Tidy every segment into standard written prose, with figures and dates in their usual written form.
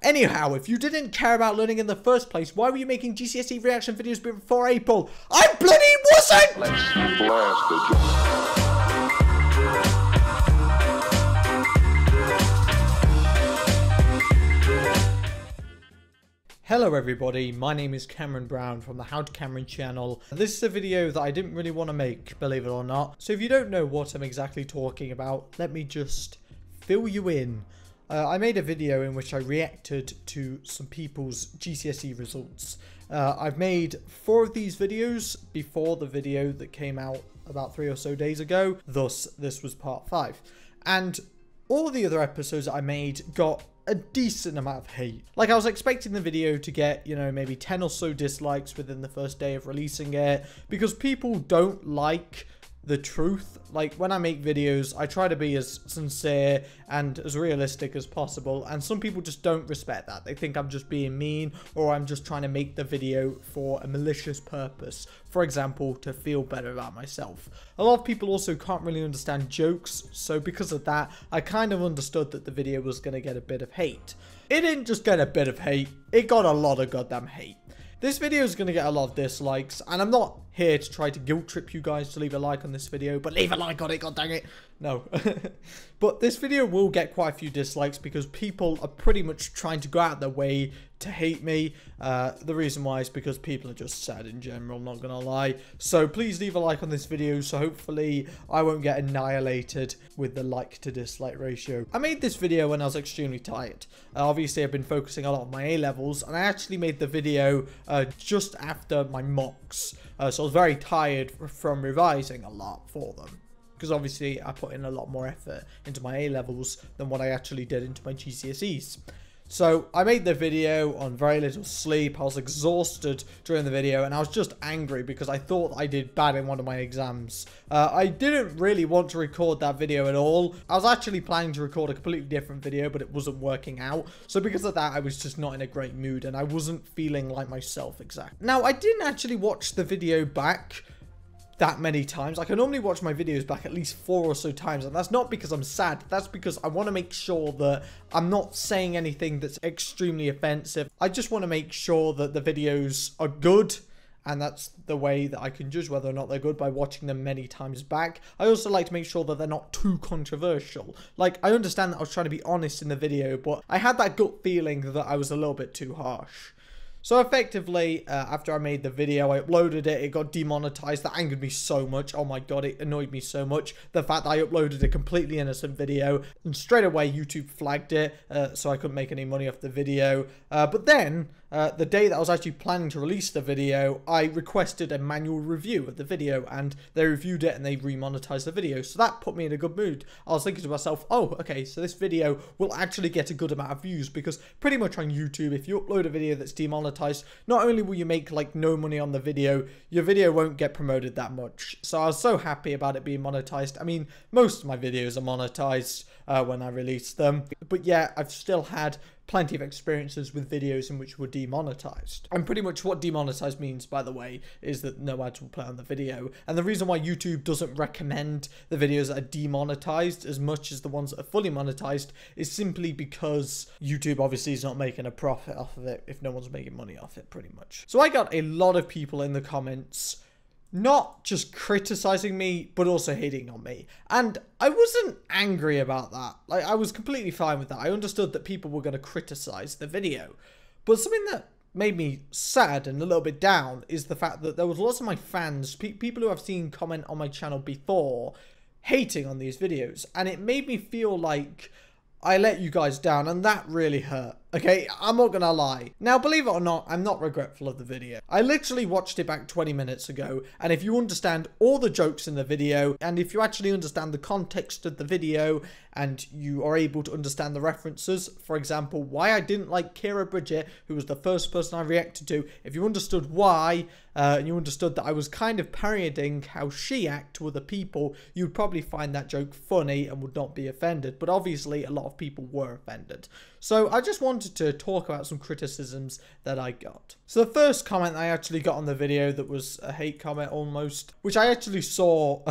Anyhow, if you didn't care about learning in the first place, why were you making GCSE reaction videos before April? I bloody wasn't! Let's blast the Hello everybody, my name is Cameron Brown from the HowToCameron channel. This is a video that I didn't really want to make, believe it or not. So if you don't know what I'm exactly talking about, let me just fill you in. I made a video in which I reacted to some people's GCSE results. I've made 4 of these videos before the video that came out about 3 or so days ago. Thus, this was part 5. And all the other episodes that I made got a decent amount of hate. Like, I was expecting the video to get, you know, maybe 10 or so dislikes within the first day of releasing it, because people don't like the truth. Like, when I make videos, I try to be as sincere and as realistic as possible, and some people just don't respect that. They think I'm just being mean, or I'm just trying to make the video for a malicious purpose. For example, to feel better about myself. A lot of people also can't really understand jokes, so because of that, I kind of understood that the video was going to get a bit of hate. It didn't just get a bit of hate, it got a lot of goddamn hate. This video is going to get a lot of dislikes, and I'm not here to try to guilt trip you guys to leave a like on this video, but leave a like on it, god dang it. No. But this video will get quite a few dislikes because people are pretty much trying to go out their way to hate me. The reason why is because people are just sad in general, not gonna lie. So please leave a like on this video, so hopefully I won't get annihilated with the like to dislike ratio. I made this video when I was extremely tired. Obviously I've been focusing a lot on my A-levels, and I actually made the video just after my mocks. So I was very tired from revising a lot for them, because obviously I put in a lot more effort into my A-levels than what I actually did into my GCSEs. So I made the video on very little sleep. I was exhausted during the video, and I was just angry because I thought I did bad in one of my exams. I didn't really want to record that video at all. I was actually planning to record a completely different video, but it wasn't working out. So because of that, I was just not in a great mood, and I wasn't feeling like myself exactly. Now, I didn't actually watch the video back that many times. Like, I normally watch my videos back at least 4 or so times, and that's not because I'm sad. That's because I want to make sure that I'm not saying anything that's extremely offensive. I just want to make sure that the videos are good, and that's the way that I can judge whether or not they're good, by watching them many times back. I also like to make sure that they're not too controversial. Like, I understand that I was trying to be honest in the video, but I had that gut feeling that I was a little bit too harsh. So effectively, after I made the video, I uploaded it, it got demonetized. That angered me so much. Oh my god, it annoyed me so much. The fact that I uploaded a completely innocent video, and straight away YouTube flagged it, so I couldn't make any money off the video. But then, the day that I was actually planning to release the video, I requested a manual review of the video, and they reviewed it and they remonetized the video. So that put me in a good mood. I was thinking to myself, oh, okay, so this video will actually get a good amount of views, because pretty much on YouTube, if you upload a video that's demonetized, not only will you make like no money on the video, your video won't get promoted that much. So I was so happy about it being monetized. I mean, most of my videos are monetized when I release them, but yeah, I've still had plenty of experiences with videos in which were demonetized. And pretty much what demonetized means, by the way, is that no ads will play on the video. And the reason why YouTube doesn't recommend the videos that are demonetized as much as the ones that are fully monetized is simply because YouTube obviously is not making a profit off of it if no one's making money off it, pretty much. So I got a lot of people in the comments not just criticizing me, but also hating on me. And I wasn't angry about that. Like, I was completely fine with that. I understood that people were going to criticize the video. But something that made me sad and a little bit down is the fact that there was lots of my fans, people who I've seen comment on my channel before, hating on these videos. And it made me feel like I let you guys down, and that really hurt. Okay, I'm not gonna lie. Now, believe it or not, I'm not regretful of the video. I literally watched it back 20 minutes ago, and if you understand all the jokes in the video, and if you actually understand the context of the video, and you are able to understand the references, for example, why I didn't like Kira Bridget, who was the first person I reacted to, if you understood why, and you understood that I was kind of parodying how she acts to other people, you'd probably find that joke funny and would not be offended. But obviously, a lot of people were offended. So I just wanted to talk about some criticisms that I got. So the first comment I actually got on the video that was a hate comment almost, which I actually saw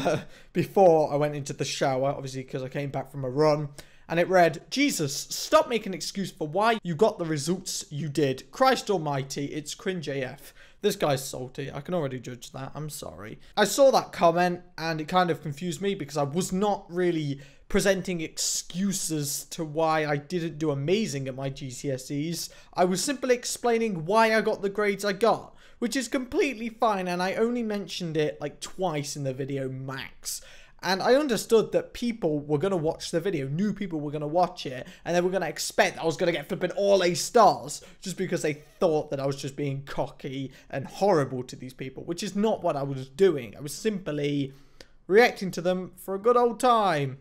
before I went into the shower, obviously because I came back from a run. And it read, Jesus, stop making an excuse for why you got the results you did. Christ almighty, it's cringe AF. This guy's salty. I can already judge that. I'm sorry. I saw that comment and it kind of confused me because I was not really presenting excuses to why I didn't do amazing at my GCSEs. I was simply explaining why I got the grades I got, which is completely fine, and I only mentioned it like twice in the video max. And I understood that people were going to watch the video, new people were going to watch it, and they were going to expect I was going to get flipping all A stars just because they thought that I was just being cocky and horrible to these people, which is not what I was doing. I was simply reacting to them for a good old time.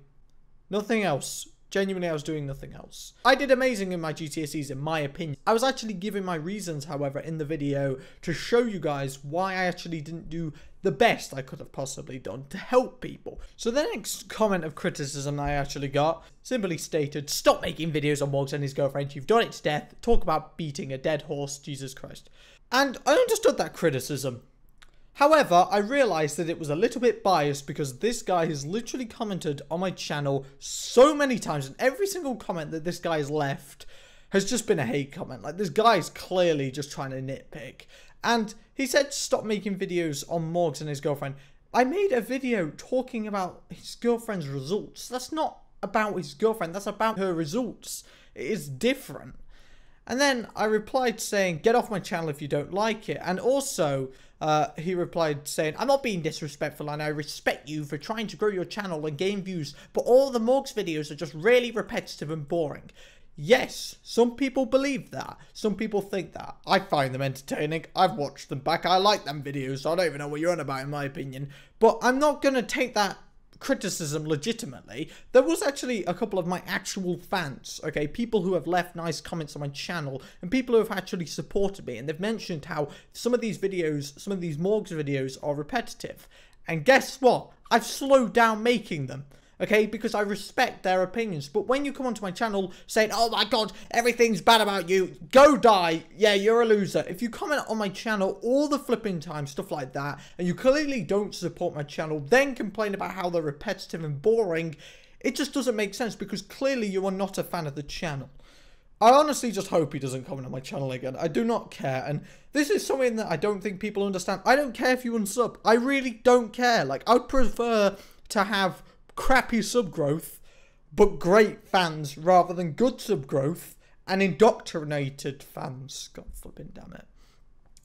Nothing else. Genuinely, I was doing nothing else. I did amazing in my GCSEs, in my opinion. I was actually giving my reasons, however, in the video to show you guys why I actually didn't do the best I could have possibly done to help people. So the next comment of criticism I actually got simply stated, stop making videos on Morgs and his girlfriend. You've done it to death. Talk about beating a dead horse. Jesus Christ. And I understood that criticism. However, I realized that it was a little bit biased because this guy has literally commented on my channel so many times, and every single comment that this guy has left has just been a hate comment. Like, this guy is clearly just trying to nitpick. And he said stop making videos on Morgs and his girlfriend. I made a video talking about his girlfriend's results. That's not about his girlfriend, that's about her results. It is different. And then I replied saying, get off my channel if you don't like it. And also, he replied saying, I'm not being disrespectful and I respect you for trying to grow your channel and gain views, but all the Morgs videos are just really repetitive and boring. Yes, some people believe that. Some people think that. I find them entertaining. I've watched them back. I like them videos, so I don't even know what you're on about in my opinion. But I'm not going to take that criticism legitimately. There was actually a couple of my actual fans, okay, people who have left nice comments on my channel and people who have actually supported me, and they've mentioned how some of these videos, some of these Morgs videos are repetitive. And guess what? I've slowed down making them, okay, because I respect their opinions. But when you come onto my channel saying, oh my god, everything's bad about you, go die, yeah, you're a loser. If you comment on my channel all the flipping time, stuff like that, and you clearly don't support my channel, then complain about how they're repetitive and boring, it just doesn't make sense because clearly you are not a fan of the channel. I honestly just hope he doesn't comment on my channel again. I do not care, and this is something that I don't think people understand. I don't care if you unsub. I really don't care. Like, I'd prefer to have crappy sub growth but great fans rather than good sub growth and indoctrinated fans. God flipping damn it,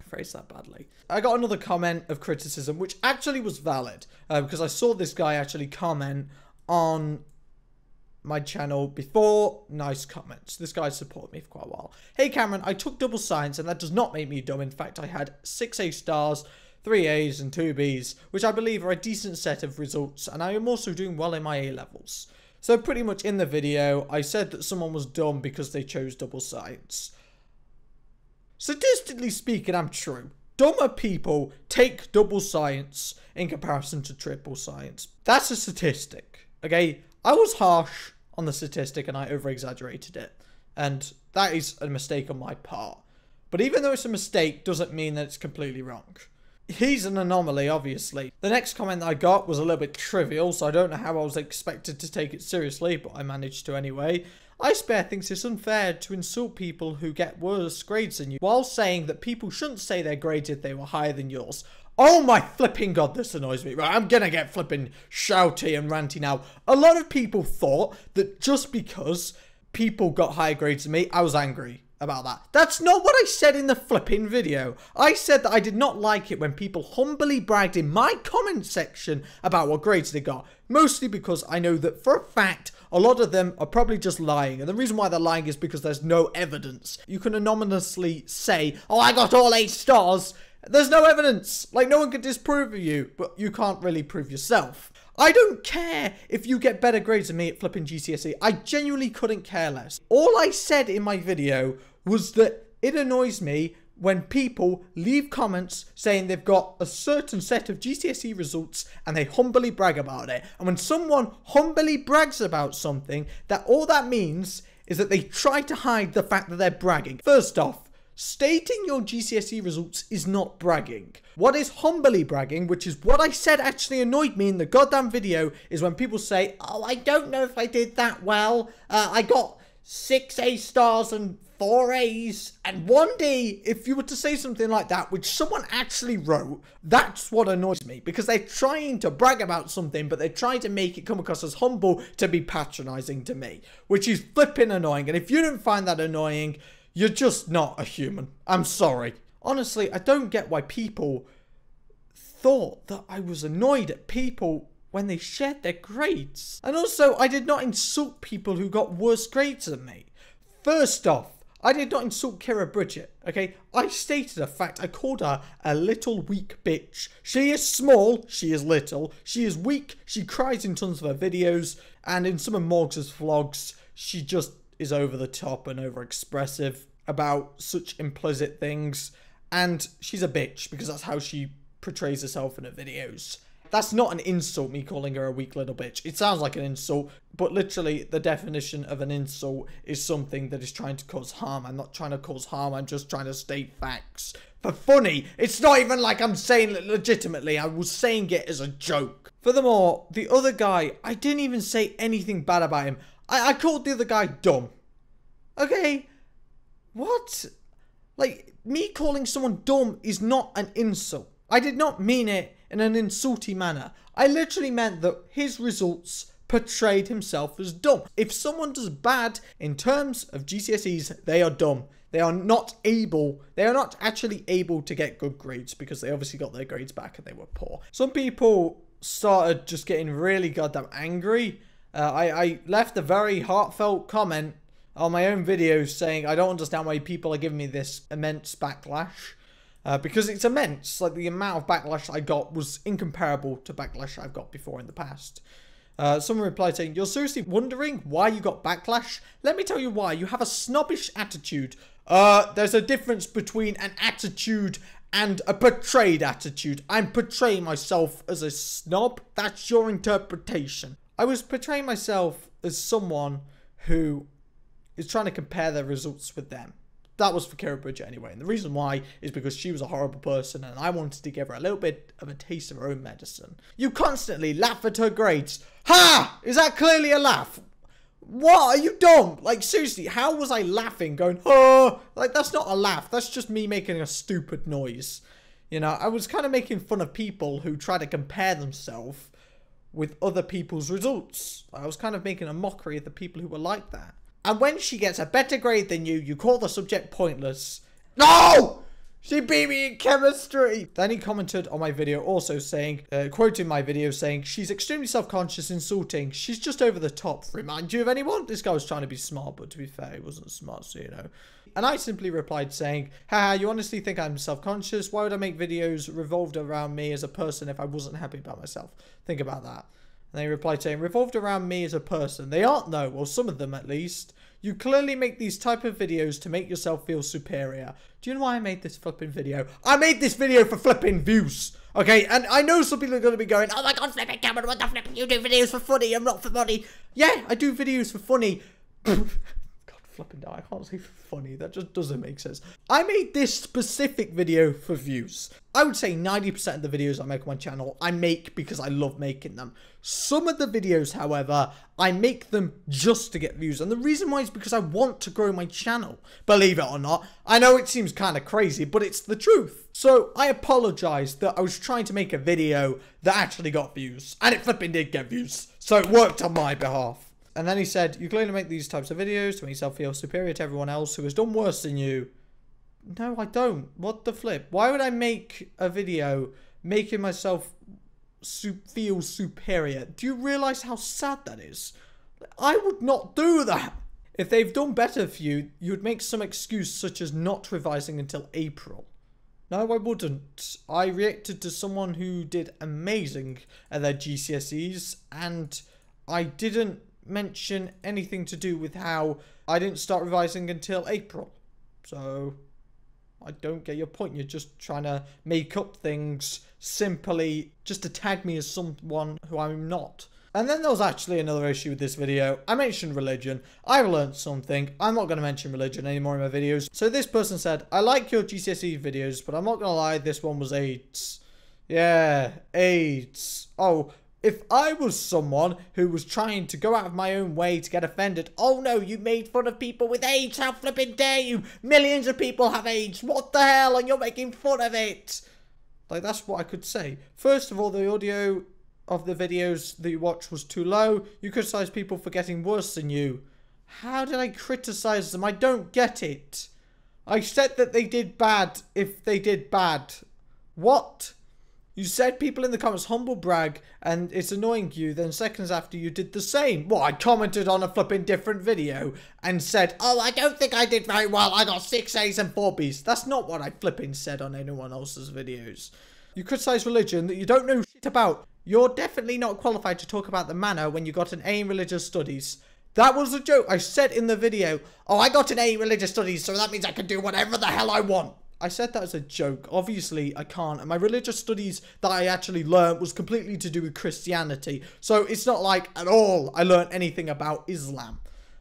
I phrased that badly. I got another comment of criticism which actually was valid because I saw this guy actually comment on my channel before. Nice comments. This guy supported me for quite a while. Hey Cameron, I took double science and that does not make me dumb. In fact, I had 6 A stars, 3 A's and 2 B's, which I believe are a decent set of results, and I am also doing well in my A levels. So pretty much in the video, I said that someone was dumb because they chose double science. Statistically speaking, I'm true. Dumber people take double science in comparison to triple science. That's a statistic, okay? I was harsh on the statistic and I over-exaggerated it, and that is a mistake on my part. But even though it's a mistake, doesn't mean that it's completely wrong. He's an anomaly, obviously. The next comment that I got was a little bit trivial, so I don't know how I was expected to take it seriously, but I managed to anyway. iSpare thinks it's unfair to insult people who get worse grades than you, while saying that people shouldn't say their grades if they were higher than yours. Oh my flipping god, this annoys me. Right, I'm gonna get flipping shouty and ranty now. A lot of people thought that just because people got higher grades than me, I was angry about that. That's not what I said in the flipping video. I said that I did not like it when people humbly bragged in my comment section about what grades they got. Mostly because I know that for a fact, a lot of them are probably just lying. And the reason why they're lying is because there's no evidence. You can anonymously say, oh, I got all 8 stars. There's no evidence. Like, no one can disprove you, but you can't really prove yourself. I don't care if you get better grades than me at flipping GCSE. I genuinely couldn't care less. All I said in my video was that it annoys me when people leave comments saying they've got a certain set of GCSE results and they humbly brag about it. And when someone humbly brags about something, that all that means is that they try to hide the fact that they're bragging. First off, Stating your GCSE results is not bragging. What is humbly bragging, which is what I said actually annoyed me in the goddamn video, is when people say, oh, I don't know if I did that well. I got 6 A stars and 4 A's and 1 D. If you were to say something like that, which someone actually wrote, that's what annoys me. Because they're trying to brag about something, but they're trying to make it come across as humble to be patronizing to me. Which is flipping annoying. And if you don't find that annoying, you're just not a human. I'm sorry. Honestly, I don't get why people thought that I was annoyed at people when they shared their grades. And also, I did not insult people who got worse grades than me. First off, I did not insult Kira Bridget, okay? I stated a fact. I called her a little weak bitch. She is small, she is little, she is weak, she cries in tons of her videos, and in some of Morgs' vlogs, she just is over the top and over expressive about such implicit things, and she's a bitch because that's how she portrays herself in her videos. That's not an insult, me calling her a weak little bitch. It sounds like an insult, but literally the definition of an insult is something that is trying to cause harm. I'm not trying to cause harm, I'm just trying to state facts. For funny, it's not even like I'm saying it legitimately, I was saying it as a joke. Furthermore, the other guy, I didn't even say anything bad about him. I called the other guy dumb. Okay? What? Like, me calling someone dumb is not an insult. I did not mean it in an insulty manner. I literally meant that his results portrayed himself as dumb. If someone does bad in terms of GCSEs, they are dumb. They are not actually able to get good grades because they obviously got their grades back and they were poor. Some people started just getting really goddamn angry. I left a very heartfelt comment on my own video saying I don't understand why people are giving me this immense backlash. Because it's immense. Like, the amount of backlash I got was incomparable to backlash I've got before in the past. Someone replied saying, you're seriously wondering why you got backlash? Let me tell you why. You have a snobbish attitude. There's a difference between an attitude and a portrayed attitude. I'm portraying myself as a snob. That's your interpretation. I was portraying myself as someone who is trying to compare their results with them. That was for Kira Bridget anyway, and the reason why is because she was a horrible person and I wanted to give her a little bit of a taste of her own medicine. You constantly laugh at her grades. Ha! Is that clearly a laugh? What? Are you dumb? Like, seriously, how was I laughing going, oh? Like, that's not a laugh. That's just me making a stupid noise. You know, I was kind of making fun of people who try to compare themselves with other people's results. I was kind of making a mockery of the people who were like that. And when she gets a better grade than you, you call the subject pointless. No! She beat me in chemistry! Then he commented on my video also saying, quoting my video saying, she's extremely self-conscious, insulting. She's just over the top. Remind you of anyone? This guy was trying to be smart, but to be fair, he wasn't smart, so you know. And I simply replied saying, haha, you honestly think I'm self-conscious? Why would I make videos revolved around me as a person if I wasn't happy about myself? Think about that. And they replied saying, revolved around me as a person. They aren't though, or some of them at least. You clearly make these type of videos to make yourself feel superior. Do you know why I made this flipping video? I made this video for flipping views. Okay, and I know some people are going to be going, oh my god, flipping Cameron, what the flipping, you do videos for funny, I'm not for money. Yeah, I do videos for funny. Flipping die. I can't say funny. That just doesn't make sense. I made this specific video for views. I would say 90% of the videos I make on my channel, I make because I love making them. Some of the videos, however, I make them just to get views. And the reason why is because I want to grow my channel. Believe it or not. I know it seems kind of crazy, but it's the truth. So I apologize that I was trying to make a video that actually got views. And it flipping did get views. So it worked on my behalf. And then he said, you clearly make these types of videos to make yourself feel superior to everyone else who has done worse than you. No, I don't. What the flip? Why would I make a video making myself feel superior? Do you realize how sad that is? I would not do that. If they've done better for you, you would make some excuse such as not revising until April. No, I wouldn't. I reacted to someone who did amazing at their GCSEs and I didn't mention anything to do with how I didn't start revising until April. So I don't get your point. You're just trying to make up things simply just to tag me as someone who I'm not. And then there was actually another issue with this video. I mentioned religion. I learned something. I'm not going to mention religion anymore in my videos. So this person said, I like your GCSE videos, but I'm not going to lie, this one was AIDS. Yeah, AIDS. Oh, if I was someone who was trying to go out of my own way to get offended, oh no, you made fun of people with AIDS, how flipping dare you? Millions of people have AIDS, what the hell, and you're making fun of it. Like, that's what I could say. First of all, the audio of the videos that you watched was too low. You criticised people for getting worse than you. How did I criticise them? I don't get it. I said that they did bad if they did bad. What? You said people in the comments humble brag and it's annoying you, then seconds after you did the same. What, I commented on a flipping different video and said, oh, I don't think I did very well. I got 6 A's and 4 B's. That's not what I flipping said on anyone else's videos. You criticise religion that you don't know shit about. You're definitely not qualified to talk about the manner when you got an A in religious studies. That was a joke. I said in the video, oh, I got an A in religious studies, so that means I can do whatever the hell I want. I said that as a joke. Obviously, I can't. And my religious studies that I actually learned was completely to do with Christianity. So it's not like at all I learned anything about Islam.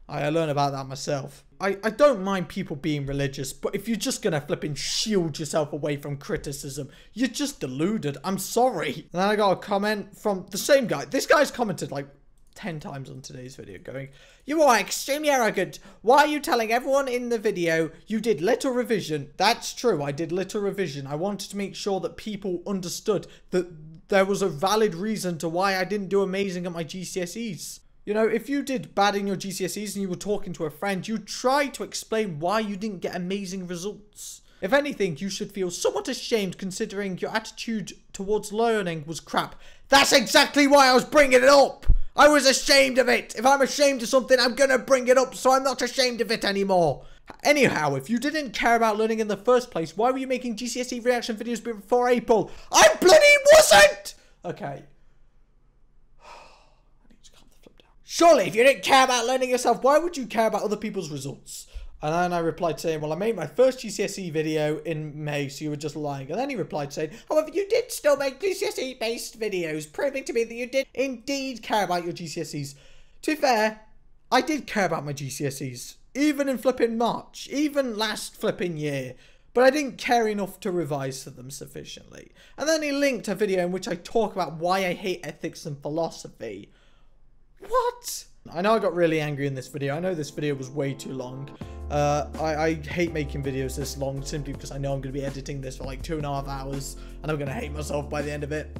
I learned about that myself. I don't mind people being religious, but if you're just going to flipping shield yourself away from criticism, you're just deluded. I'm sorry. And then I got a comment from the same guy. This guy's commented like 10 times on today's video going, you are extremely arrogant. Why are you telling everyone in the video you did little revision? That's true. I did little revision. I wanted to make sure that people understood that there was a valid reason to why I didn't do amazing at my GCSEs. You know, if you did bad in your GCSEs and you were talking to a friend, you try to explain why you didn't get amazing results. If anything, you should feel somewhat ashamed considering your attitude towards learning was crap. That's exactly why I was bringing it up. I was ashamed of it. If I'm ashamed of something, I'm going to bring it up, so I'm not ashamed of it anymore. Anyhow, if you didn't care about learning in the first place, why were you making GCSE reaction videos before April? I bloody wasn't! Okay. Surely, if you didn't care about learning yourself, why would you care about other people's results? And then I replied saying, well, I made my first GCSE video in May, so you were just lying. And then he replied saying, however, you did still make GCSE-based videos, proving to me that you did indeed care about your GCSEs. To be fair, I did care about my GCSEs, even in flipping March, even last flipping year. But I didn't care enough to revise for them sufficiently. And then he linked a video in which I talk about why I hate ethics and philosophy. What? I know I got really angry in this video. I know this video was way too long. I hate making videos this long simply because I know I'm going to be editing this for like 2.5 hours and I'm going to hate myself by the end of it.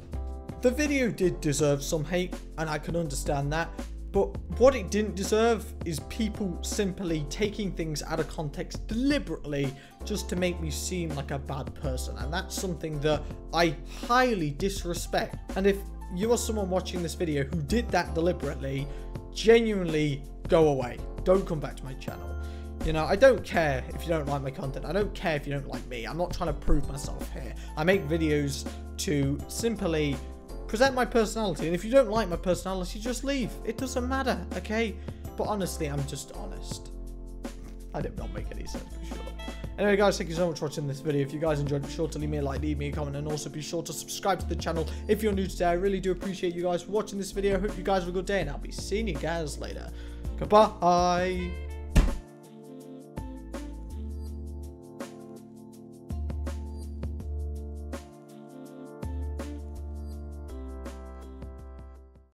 The video did deserve some hate and I can understand that. But what it didn't deserve is people simply taking things out of context deliberately just to make me seem like a bad person. And that's something that I highly disrespect. And if you are someone watching this video who did that deliberately, genuinely go away. Don't come back to my channel. You know, I don't care if you don't like my content. I don't care if you don't like me. I'm not trying to prove myself here. I make videos to simply present my personality. And if you don't like my personality, just leave. It doesn't matter, okay? But honestly, I'm just honest. I did not make any sense, for sure. Anyway, guys, thank you so much for watching this video. If you guys enjoyed, be sure to leave me a like, leave me a comment, and also be sure to subscribe to the channel if you're new today. I really do appreciate you guys for watching this video. I hope you guys have a good day, and I'll be seeing you guys later. Goodbye.